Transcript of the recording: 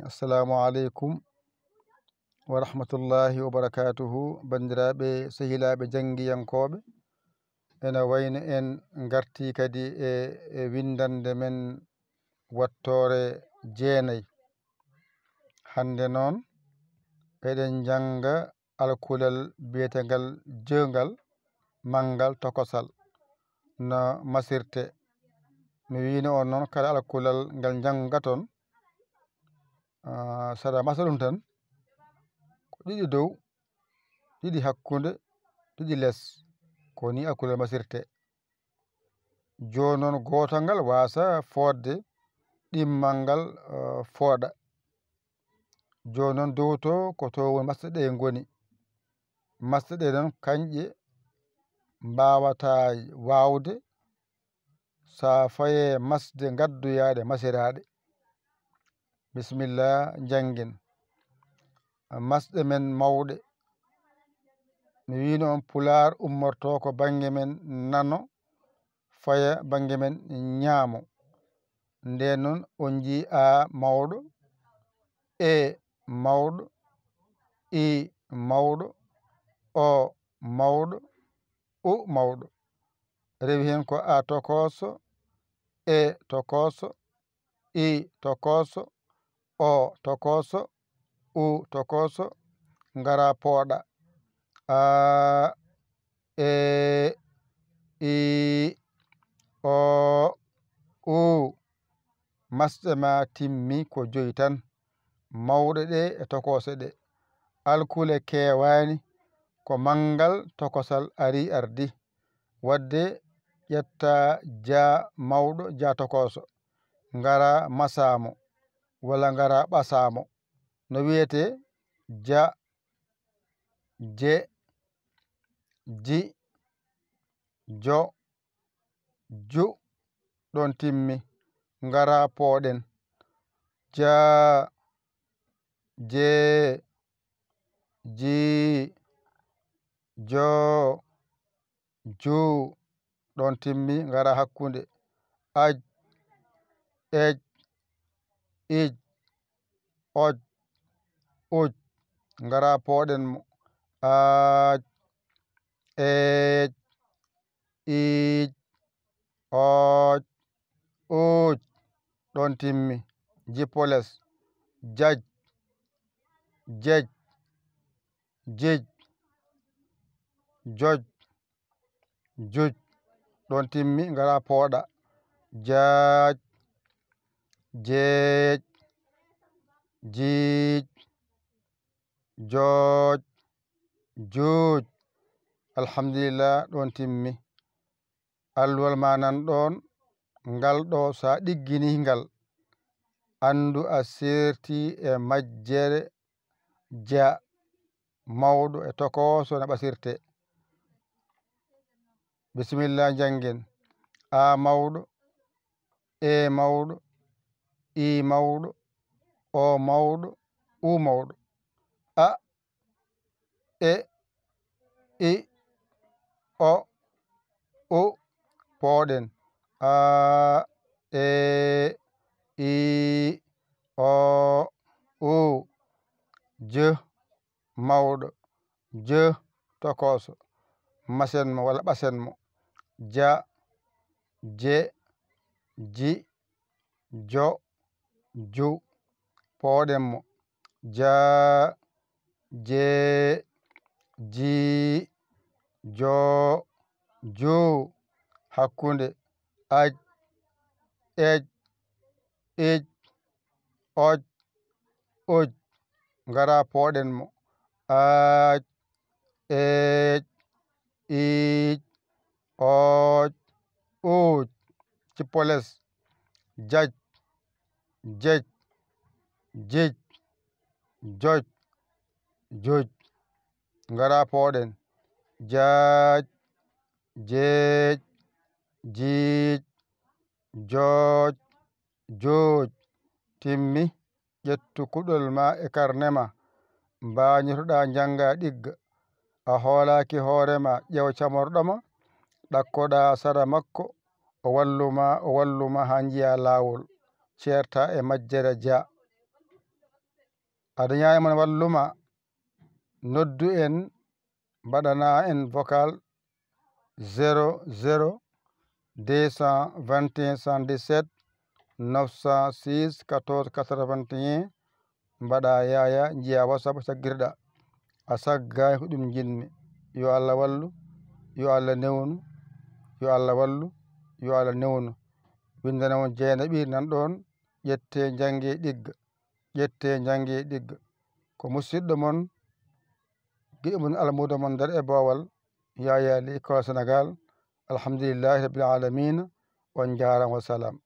assalamu aleykum wa rahmatullahi wa barakatuhu bandiraɓe sehilaɓe janggiyankoɓe ene wayno en garti kadi e windande men wattore jeenayi hande noon eɗen janga alkulal biyetegal jeungal mangal tokosal no masirte mi wino on noon kala alkulal ngal jangaton saɗa masa ɗum tan ko ɗiɗi dow ɗiɗi hakkude ɗiɗi less ko ni alkulal masirte joni noon gotal ngal wasa fodde ɗimmal ngal fooɗa joni noon dow to ko to woni masɗe ɗe goni masɗe ɗe noon kanƴe mbawata wawde sa faye masde gaddoyade masiraɗe bisimillah janggen masɗe men mawɗe mi wino on pular ummorto ko banggue men nano faya banggue men ñaamo nden noon on jii a mawɗo e mawɗo i mawɗo o mawɗo u mawɗo rewi hen ko a tokoso e tokoso i tokoso o tokoso u tokoso ngara pooɗa a e i o u masɗe ma timmi ko joyi tan mawɗe ɗe e tokose ɗe alkule kewani ko mangal tokosal ari ardi wadde ƴetta ja mawɗo ja tokoso ngara masamo walla ngara ɓasamo no wiyete ja je ji jo ju ɗon timmi ngara pooɗen ja je ji jo ju ɗon timmi ngara hakkude aj ej ij oj uj ngara pooɗen mo aj ej ij oj uj ɗon timmi jippoles jaj jej jij joj juj ɗon timmi ngara pooɗa jaaj jeej jiij jooj juuj alhamdulillah ɗon timmi alluwal ma nan ɗon ngal ɗo sa ɗiggini ngal andu a serti e majjere ja mawɗo e tokoso no ɓasirte bisimillah janggen a mawɗo e mawɗo i mawɗo o mawɗo u mawɗo a e i o u pooɗen a e i o u je mawɗo je tokoso masenmo walla ɓasenmo ja je ji jo ju pooɗenmo ja je ji jo ju hakkude aj ej ij oj uj ngara pooɗenmo aj ej ij oj uj cippoles jaj jej jij joj juj ngara pooɗen jaaj jeej jiij jooj juuj timmi ƴettu kuɗol ma e karnema mbañotoɗa janga ɗigga a hoolaki hoorema ƴeew camorɗoma ɗakkoɗa sara makko o walluma ha jiiya lawol ceerta e majjere dia aɗa yaya mon walluma noddu en mbaɗana en vocal 00 221 117 906 14 81 mbaɗa yaya jiya WhatsApp saggirɗa a saggay ko ɗum jinmi. yo Allah wallu, yo Allah newnu, yo Allah wallu, yo Allah newnu. windana on Dieynaba nan ɗon ƴette jangue ɗigga, ƴette jangue ɗigga ko musidɗo mon giɗo mon almudo mon nder e Bowal Yaya Ly École Sénégal. alhamdulillahi rabbil alamina on jarama, wa salam.